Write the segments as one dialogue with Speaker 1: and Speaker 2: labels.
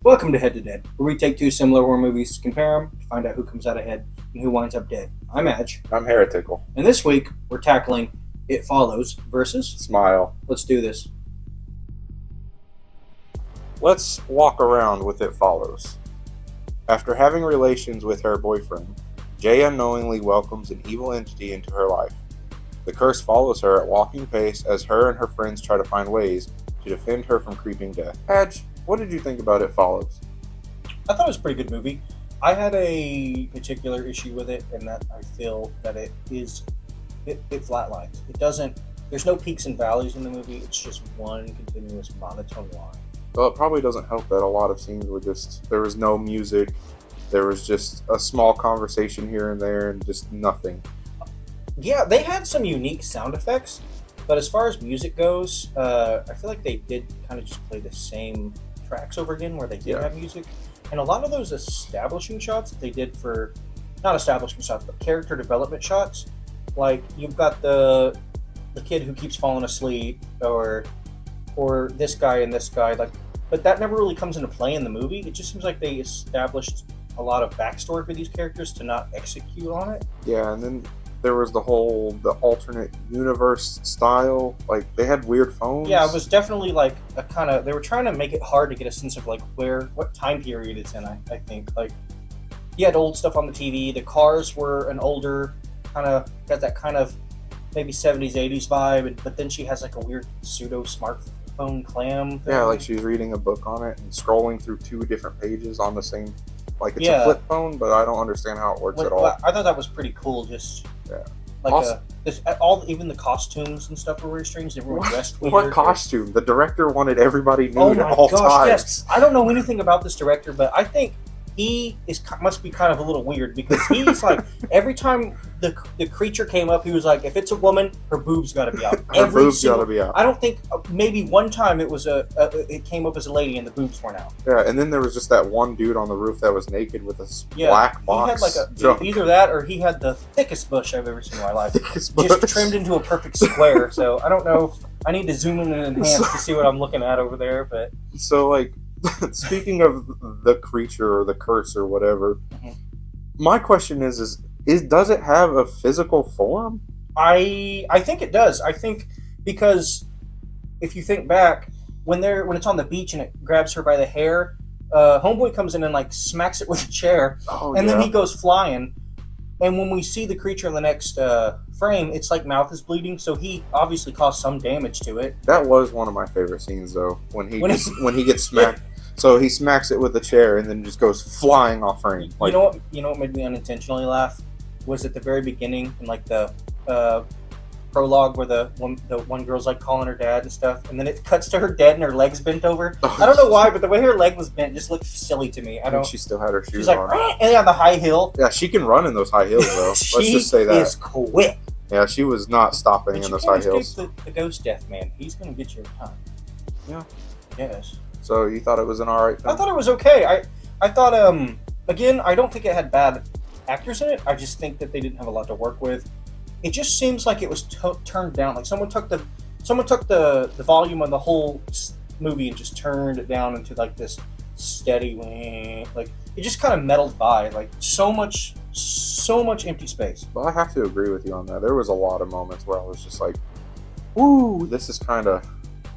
Speaker 1: Welcome to Head to Dead, where we take two similar horror movies, compare them, to find out who comes out ahead and who winds up dead. I'm Edge.
Speaker 2: I'm Heretical.
Speaker 1: And this week, we're tackling It Follows versus
Speaker 2: Smile.
Speaker 1: Let's do this.
Speaker 2: Let's walk around with It Follows. After having relations with her boyfriend, Jay unknowingly welcomes an evil entity into her life. The curse follows her at walking pace as her and her friends try to find ways to defend her from creeping death. Edge, what did you think about It Follows?
Speaker 1: I thought it was a pretty good movie. I had a particular issue with it, and that I feel that it flatlines. It doesn't, there's no peaks and valleys in the movie, it's just one continuous monotone line.
Speaker 2: Well, it probably doesn't help that a lot of scenes were there was no music, there was just a small conversation here and there, and just nothing.
Speaker 1: Yeah, they had some unique sound effects, but as far as music goes, I feel like they did kind of just play the same tracks over again where they did have music. And a lot of those establishing shots that they did for, not establishing shots, but character development shots, like you've got the kid who keeps falling asleep, or this guy and this guy, like, but that never really comes into play in the movie. It just seems like they established a lot of backstory for these characters to not execute on it.
Speaker 2: Yeah, and then there was the alternate universe style. Like, they had weird phones.
Speaker 1: Yeah, it was definitely like a kind of, they were trying to make it hard to get a sense of like what time period it's in, I think. Like, you had old stuff on the TV, the cars were an older, kind of, got that kind of maybe 70s, 80s vibe, but then she has like a weird pseudo smartphone clam thing.
Speaker 2: Yeah, like she's reading a book on it and scrolling through two different pages on the same, like it's a flip phone, but I don't understand how it works at all.
Speaker 1: I thought that was pretty cool, just like
Speaker 2: also,
Speaker 1: even the costumes and stuff were very strange. Everyone dressed weird.
Speaker 2: What costume? The director wanted everybody nude at all times.
Speaker 1: Yes. I don't know anything about this director, but I think he must be kind of a little weird, because he's like, every time the creature came up, he was like, if it's a woman, her boobs got to be out.
Speaker 2: Her boobs got to be out.
Speaker 1: I don't think, maybe one time it was it came up as a lady and the boobs weren't out.
Speaker 2: Yeah, and then there was just that one dude on the roof that was naked with a black box.
Speaker 1: He had like either that or he had the thickest bush I've ever seen in my life. Just trimmed into a perfect square. So I don't know. I need to zoom in and enhance to see what I'm looking at over there. But
Speaker 2: so, like, speaking of the creature or the curse or whatever, my question is does it have a physical form?
Speaker 1: I think it does. I think because if you think back, when it's on the beach and it grabs her by the hair, Homeboy comes in and like smacks it with a chair, then he goes flying. And when we see the creature in the next frame, it's like mouth is bleeding, so he obviously caused some damage to it.
Speaker 2: That was one of my favorite scenes, though, when he gets smacked. So he smacks it with a chair and then just goes flying off frame. Like,
Speaker 1: you know what made me unintentionally laugh was at the very beginning, in like the prologue, where the one girl's like calling her dad and stuff, and then it cuts to her dead and her legs bent over. I don't know why, but the way her leg was bent just looked silly to me.
Speaker 2: She still had her shoes
Speaker 1: she's like,
Speaker 2: on.
Speaker 1: And on the high heel.
Speaker 2: Yeah, she can run in those high heels, though. Let's just say that.
Speaker 1: She is quick.
Speaker 2: Yeah, she was not stopping in those high heels.
Speaker 1: The ghost death, man. He's going to get your time.
Speaker 2: Yeah.
Speaker 1: Yes.
Speaker 2: So you thought it was an alright film?
Speaker 1: I thought it was okay. I thought, again, I don't think it had bad actors in it. I just think that they didn't have a lot to work with. It just seems like it was turned down. Like someone took the volume of the whole movie and just turned it down into like this steady, like it just kind of meddled by, like so much empty space.
Speaker 2: Well, I have to agree with you on that. There was a lot of moments where I was just like, "Ooh, this is kind of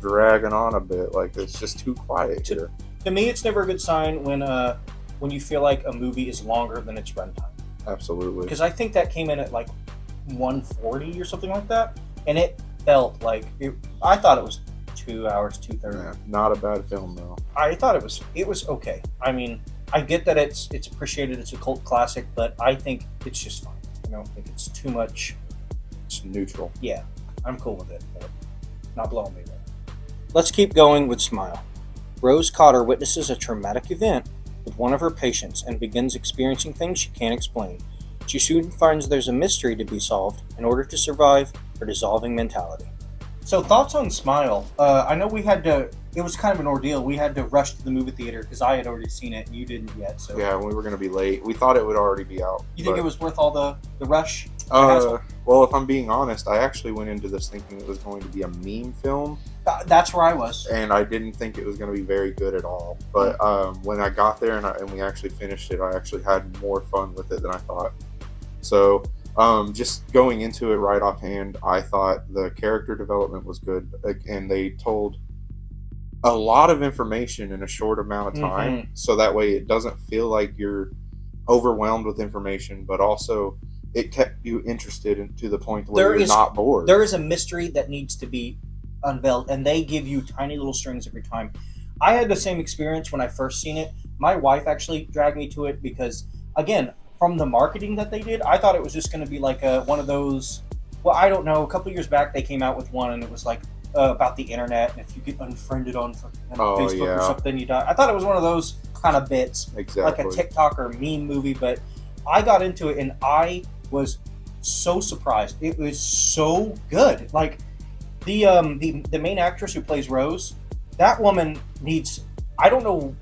Speaker 2: dragging on a bit. Like it's just too quiet here."
Speaker 1: To me, it's never a good sign when you feel like a movie is longer than its runtime.
Speaker 2: Absolutely.
Speaker 1: Because I think that came in at like 140 or something like that, and it felt like I thought it was 2 hours, 2:30.
Speaker 2: Yeah, not a bad film though.
Speaker 1: I thought it was okay. I mean, I get that it's appreciated, it's a cult classic, but I think it's just fine. I don't think it's too much.
Speaker 2: It's neutral.
Speaker 1: Yeah, I'm cool with it, but not blowing me away. Let's keep going with Smile. Rose Cotter witnesses a traumatic event with one of her patients and begins experiencing things she can't explain. She soon finds there's a mystery to be solved in order to survive her dissolving mentality. So, thoughts on Smile? I know it was kind of an ordeal. We had to rush to the movie theater because I had already seen it and you didn't yet. So
Speaker 2: yeah, we were going to be late. We thought it would already be out.
Speaker 1: You think it was worth all the rush?
Speaker 2: Well, Well, if I'm being honest, I actually went into this thinking it was going to be a meme film,
Speaker 1: That's where I was.
Speaker 2: and I didn't think it was going to be very good at all. But when I got there and we actually finished it, I actually had more fun with it than I thought. So, just going into it right offhand, I thought the character development was good, and they told a lot of information in a short amount of time, so that way it doesn't feel like you're overwhelmed with information, but also it kept you interested to the point where you're not bored.
Speaker 1: There is a mystery that needs to be unveiled, and they give you tiny little strings every time. I had the same experience when I first seen it. My wife actually dragged me to it because, again, from the marketing that they did, I thought it was just going to be like one of those. Well, I don't know. A couple years back, they came out with one, and it was like about the internet, and if you get unfriended on Facebook or something, you die. I thought it was one of those kind of bits, like a TikTok or meme movie. But I got into it, and I was so surprised. It was so good. Like the main actress who plays Rose, that woman needs. I don't know.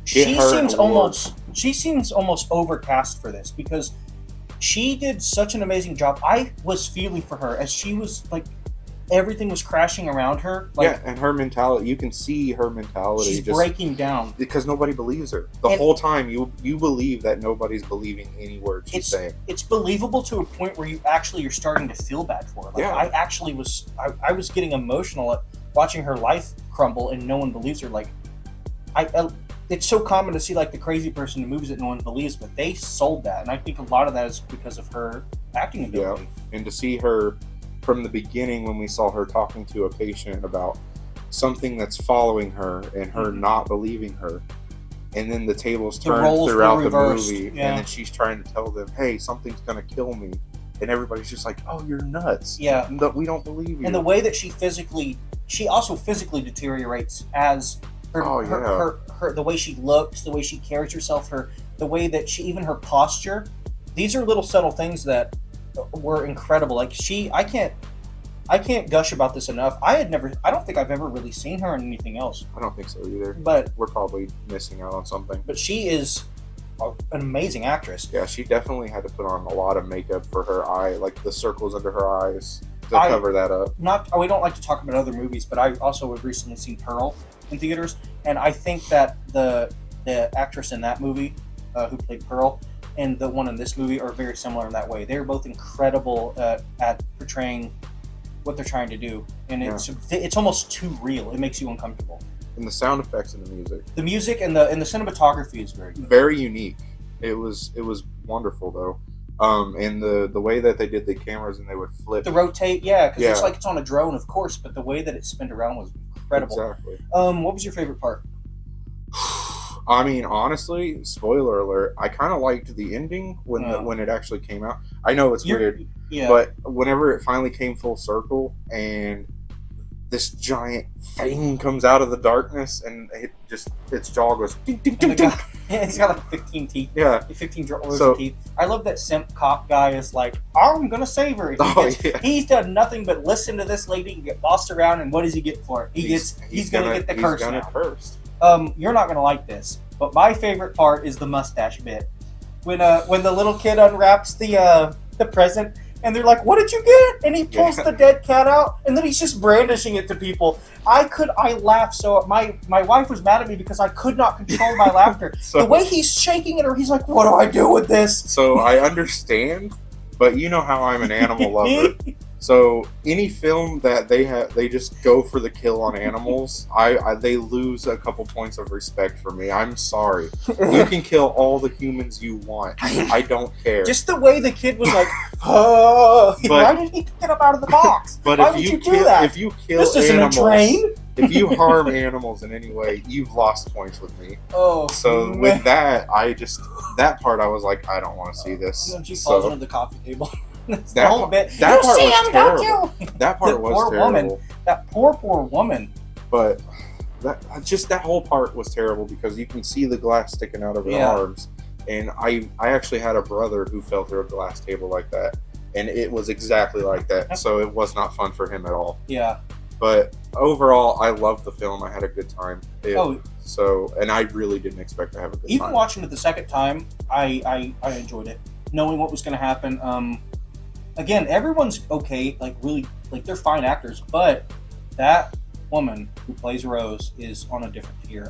Speaker 1: She seems almost overcast for this because she did such an amazing job. I was feeling for her as she was like. Everything was crashing around her. Like,
Speaker 2: and her mentality, you can see her mentality.
Speaker 1: She's just breaking down.
Speaker 2: Because nobody believes her. The whole time, you believe that nobody's believing any word she's saying. It's
Speaker 1: believable to a point where you're starting to feel bad for her. Like, I actually was, I was getting emotional at watching her life crumble and no one believes her. Like, it's so common to see like the crazy person in movies that no one believes, but they sold that. And I think a lot of that is because of her acting ability.
Speaker 2: Yeah, and to see her from the beginning when we saw her talking to a patient about something that's following her and her not believing her, and then the tables turn throughout the movie, and then she's trying to tell them, hey, something's gonna kill me, and everybody's just like, oh, you're nuts, we don't believe you.
Speaker 1: And the way that she also physically deteriorates as her the way she looks, the way she carries herself, the way that even her posture, these are little subtle things that were incredible. Like I can't gush about this enough. I don't think I've ever really seen her in anything else.
Speaker 2: I don't think so either.
Speaker 1: But
Speaker 2: we're probably missing out on something.
Speaker 1: But she is an amazing actress.
Speaker 2: Yeah, she definitely had to put on a lot of makeup for her eye, like the circles under her eyes to cover that up. We don't like to talk about other movies, but I also have recently seen Pearl in theaters, and I think that the actress in that movie who played Pearl and the one in this movie are very similar in that way. They're both incredible at portraying what they're trying to do, and it's almost too real. It makes you uncomfortable. And the sound effects and the music
Speaker 1: and the cinematography is very good.
Speaker 2: Very unique. It was wonderful though. And the way that they did the cameras and they would flip,
Speaker 1: the rotate, because it's like it's on a drone, of course, but the way that it spun around was incredible.
Speaker 2: Exactly.
Speaker 1: What was your favorite part?
Speaker 2: I mean, honestly, spoiler alert, I kind of liked the ending when it actually came out. I know it's weird, but whenever it finally came full circle and this giant thing comes out of the darkness and its jaw goes ding, ding, ding, ding.
Speaker 1: It's got like 15 teeth. 15 rows of teeth. I love that simp cop guy is like, I'm gonna save her. He's done nothing but listen to this lady and get bossed around, and what does he get for it? He's gonna get the curse now. You're not gonna like this, but my favorite part is the mustache bit. When the little kid unwraps the present, and they're like, "What did you get?" And he pulls the dead cat out, and then he's just brandishing it to people. I laughed so my wife was mad at me because I could not control my laughter. The way he's shaking it, or he's like, "What do I do with this?"
Speaker 2: So I understand, but you know how I'm an animal lover. So any film that they just go for the kill on animals, they lose a couple points of respect for me. I'm sorry. You can kill all the humans you want. I don't care.
Speaker 1: Just the way the kid was like, oh, why did he pick it up out of the box?
Speaker 2: But
Speaker 1: why would you do that?
Speaker 2: If you kill
Speaker 1: this isn't
Speaker 2: animals,
Speaker 1: a train.
Speaker 2: If you harm animals in any way, you've lost points with me.
Speaker 1: Oh,
Speaker 2: so man. With that, that part I was like, I don't want to see this.
Speaker 1: And then she falls under the coffee table.
Speaker 2: That part was terrible. That part was terrible.
Speaker 1: That poor woman.
Speaker 2: But that whole part was terrible because you can see the glass sticking out of her arms. And I actually had a brother who fell through a glass table like that, and it was exactly like that. So it was not fun for him at all.
Speaker 1: Yeah.
Speaker 2: But overall, I loved the film. I had a good time. And I really didn't expect to have a good time.
Speaker 1: Even watching it the second time, I enjoyed it. Knowing what was going to happen. again, everyone's okay, like really, like they're fine actors, but that woman who plays Rose is on a different tier.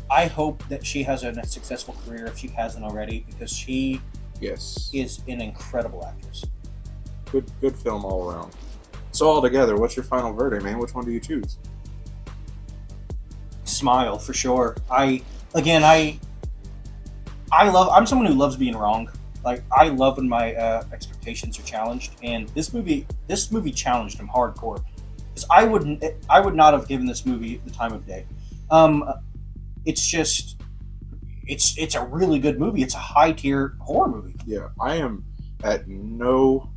Speaker 1: I hope that she has a successful career if she hasn't already, because she
Speaker 2: Yes.
Speaker 1: is an incredible actress.
Speaker 2: Good film all around. So altogether, what's your final verdict, man? Which one do you choose?
Speaker 1: Smile for sure. I'm someone who loves being wrong. Like, I love when my expectations are challenged, and this movie challenged him hardcore. Because I would not have given this movie the time of day. It's a really good movie. It's a high tier horror movie.
Speaker 2: Yeah, I am at no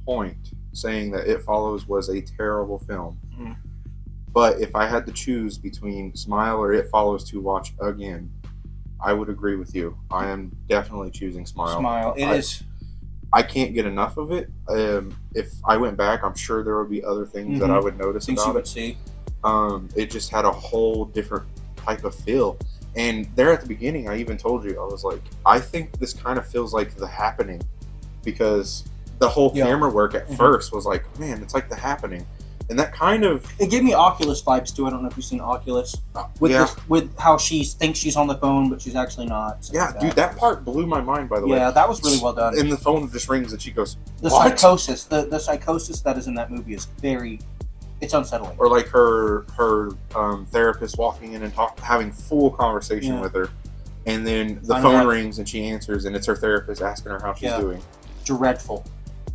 Speaker 2: point saying that It Follows was a terrible film.
Speaker 1: Mhm.
Speaker 2: But if I had to choose between Smile or It Follows to watch again, I would agree with you. I am definitely choosing Smile.
Speaker 1: Smile. It is.
Speaker 2: I can't get enough of it. If I went back, I'm sure there would be other things that I would notice
Speaker 1: Things you
Speaker 2: about
Speaker 1: would
Speaker 2: it.
Speaker 1: see.
Speaker 2: It just had a whole different type of feel. And there at the beginning, I even told you, I was like, I think this kind of feels like The Happening, because the whole camera work at first was like, man, it's like The Happening. And that kind of...
Speaker 1: It gave me Oculus vibes too. I don't know if you've seen Oculus. With how she thinks she's on the phone, but she's actually not.
Speaker 2: Yeah, dude, that part blew my mind, by the way.
Speaker 1: Yeah, that was really well done.
Speaker 2: And the phone just rings and she goes,
Speaker 1: The
Speaker 2: what?
Speaker 1: psychosis. The psychosis that is in that movie is it's unsettling.
Speaker 2: Or like her therapist walking in and having full conversation with her. And then the phone rings and she answers, and it's her therapist asking her how she's doing.
Speaker 1: Dreadful.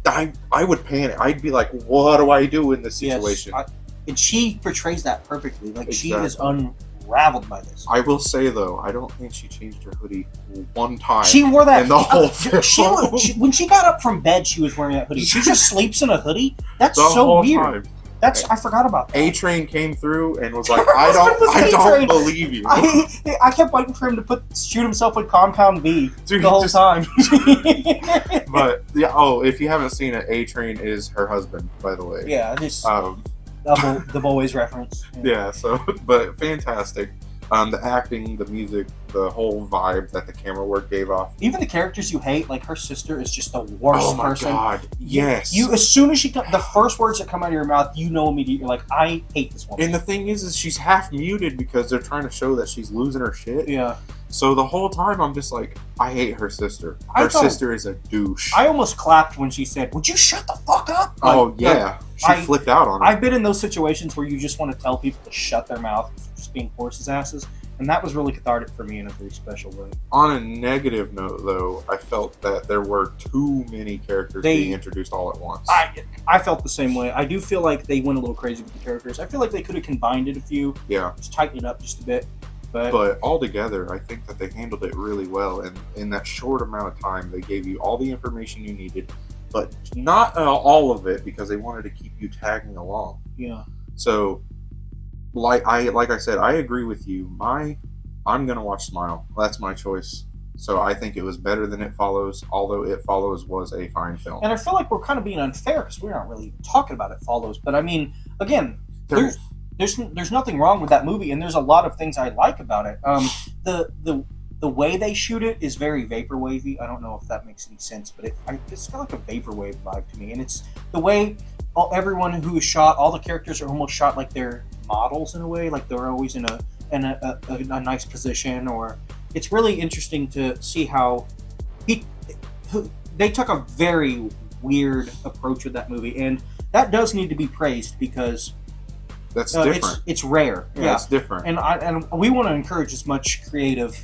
Speaker 2: I would panic. I'd be like, what do I do in this situation?
Speaker 1: Yes, and she portrays that perfectly. Like, she is unraveled by this.
Speaker 2: I will say, though, I don't think she changed her hoodie one time.
Speaker 1: She wore that
Speaker 2: in the whole film.
Speaker 1: When she got up from bed, she was wearing that hoodie. She just sleeps in a hoodie? That's
Speaker 2: the
Speaker 1: so
Speaker 2: whole
Speaker 1: weird.
Speaker 2: Time.
Speaker 1: I forgot about that.
Speaker 2: A-Train came through and was like, I don't believe you.
Speaker 1: I kept waiting for him to shoot himself with Compound V the whole time.
Speaker 2: But yeah, if you haven't seen it, A-Train is her husband, by the way.
Speaker 1: Yeah, just the boys reference.
Speaker 2: Yeah, but fantastic. The acting, the music, the whole vibe that the camera work gave off.
Speaker 1: Even the characters you hate, like her sister, is just the worst person. Oh
Speaker 2: my god! Yes.
Speaker 1: You as soon as the first words that come out of your mouth, you know immediately. You're like, I hate this woman.
Speaker 2: And the thing is she's half muted because they're trying to show that she's losing her shit.
Speaker 1: Yeah.
Speaker 2: So the whole time I'm just like, I hate her sister. Her sister is a douche.
Speaker 1: I almost clapped when she said, "Would you shut the fuck up?"
Speaker 2: Oh yeah. She flipped out on her.
Speaker 1: I've been in those situations where you just want to tell people to shut their mouth, just being horses' asses, and that was really cathartic for me in a very special way.
Speaker 2: On a negative note, though, I felt that there were too many characters being introduced all at once.
Speaker 1: I felt the same way. I do feel like they went a little crazy with the characters. I feel like they could have combined it a few.
Speaker 2: Yeah.
Speaker 1: Just tighten it up just a bit.
Speaker 2: But altogether, I think that they handled it really well, and in that short amount of time, they gave you all the information you needed, but not all of it, because they wanted to keep you tagging along.
Speaker 1: Yeah.
Speaker 2: So, like I said, I agree with you. I'm gonna watch Smile. That's my choice. So I think it was better than It Follows, although It Follows was a fine film.
Speaker 1: And I feel like we're kind of being unfair because we're not really talking about It Follows. But I mean, again, there's nothing wrong with that movie, and there's a lot of things I like about it. The way they shoot it is very vaporwavy. I don't know if that makes any sense, but it's got like a vaporwave vibe to me. And it's the way everyone who is shot, all the characters are almost shot like they're models in a way, like they're always in a nice position. Or it's really interesting to see how they took a very weird approach with that movie, and that does need to be praised because
Speaker 2: that's different.
Speaker 1: It's rare. Yeah,
Speaker 2: it's different.
Speaker 1: And we want to encourage as much creative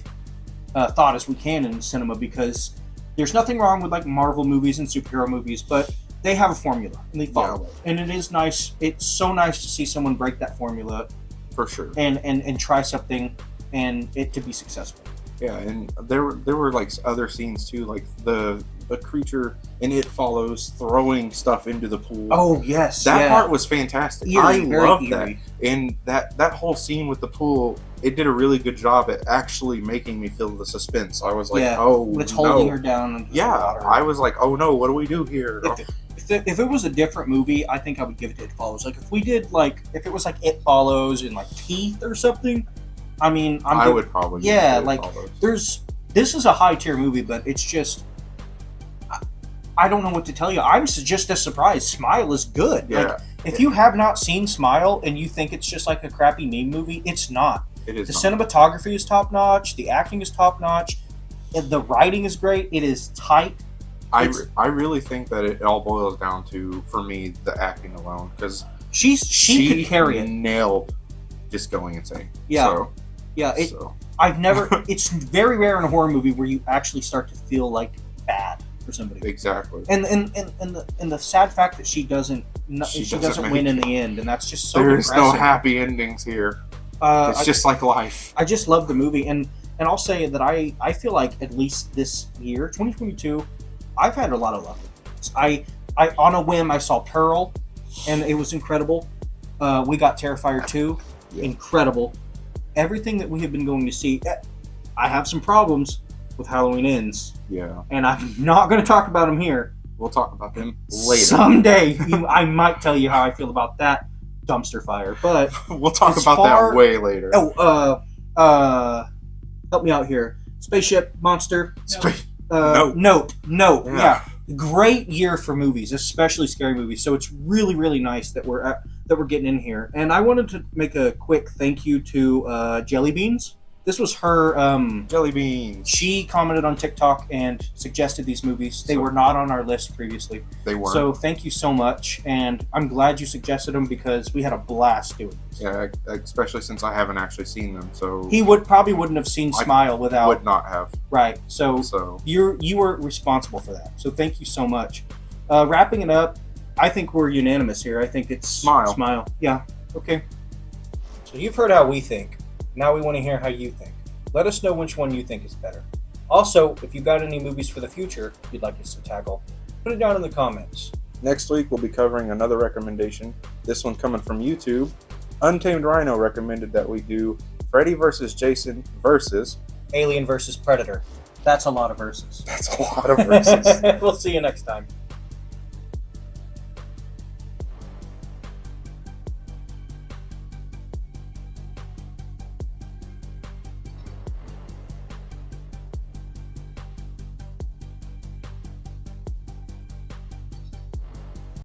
Speaker 1: thought as we can in cinema, because there's nothing wrong with like Marvel movies and superhero movies, but they have a formula and they follow it. And it is nice. It's so nice to see someone break that formula,
Speaker 2: for sure,
Speaker 1: and try something and it to be successful.
Speaker 2: Yeah, and there were like other scenes too, like the creature in It Follows throwing stuff into the pool.
Speaker 1: Oh yes,
Speaker 2: that part was fantastic. I loved that, and that whole scene with the pool, it did a really good job at actually making me feel the suspense. I was like,
Speaker 1: it's holding her down.
Speaker 2: I was like, oh no, what do we do here?
Speaker 1: If it was a different movie, I think I would give it to It Follows. Like if it was like It Follows and like Teeth or something. I mean, I would probably this is a high tier movie, but it's just I don't know what to tell you. I'm just as surprised. Smile is good.
Speaker 2: Yeah.
Speaker 1: Like, if you have not seen Smile and you think it's just like a crappy meme movie, it's not.
Speaker 2: It is.
Speaker 1: The cinematography is top notch. The acting is top notch. The writing is great. It is tight.
Speaker 2: I really think that it all boils down to, for me, the acting alone, because
Speaker 1: she could carry it.
Speaker 2: Nailed just going insane.
Speaker 1: Yeah.
Speaker 2: So,
Speaker 1: Yeah. I've never. It's very rare in a horror movie where you actually start to feel like bad for somebody.
Speaker 2: Exactly.
Speaker 1: And the sad fact that she doesn't win in the end, and that's just so.
Speaker 2: There's
Speaker 1: depressing.
Speaker 2: no happy endings here. It's just like life.
Speaker 1: I just love the movie, and I'll say that I feel like at least this year, 2022, I've had a lot of luck with this. I on a whim I saw Pearl, and it was incredible. We got Terrifier 2, incredible. Everything that we have been going to see, I have some problems with Halloween Ends.
Speaker 2: Yeah.
Speaker 1: And I'm not going to talk about them here.
Speaker 2: We'll talk about them later.
Speaker 1: Someday, I might tell you how I feel about that dumpster fire, but
Speaker 2: we'll talk about that way later.
Speaker 1: Help me out here. Spaceship Monster.
Speaker 2: Nope.
Speaker 1: Nope. Yeah. Great year for movies, especially scary movies. So it's really, really nice that we're getting in here. And I wanted to make a quick thank you to Jelly Beans. This was her.
Speaker 2: Jelly Beans.
Speaker 1: She commented on TikTok and suggested these movies. They were not on our list previously.
Speaker 2: They weren't.
Speaker 1: So thank you so much, and I'm glad you suggested them because we had a blast doing this.
Speaker 2: Yeah, especially since I haven't actually seen them. So
Speaker 1: He probably wouldn't have seen Smile without.
Speaker 2: Would not have.
Speaker 1: Right. So you were responsible for that. So thank you so much. Wrapping it up, I think we're unanimous here. I think it's
Speaker 2: Smile.
Speaker 1: Smile. Yeah. Okay. So you've heard how we think. Now we want to hear how you think. Let us know which one you think is better. Also, if you've got any movies for the future you'd like us to tackle, put it down in the comments.
Speaker 2: Next week we'll be covering another recommendation. This one coming from YouTube. Untamed Rhino recommended that we do Freddy vs. Jason versus
Speaker 1: Alien vs. Predator. That's a lot of verses.
Speaker 2: That's a lot of verses.
Speaker 1: We'll see you next time.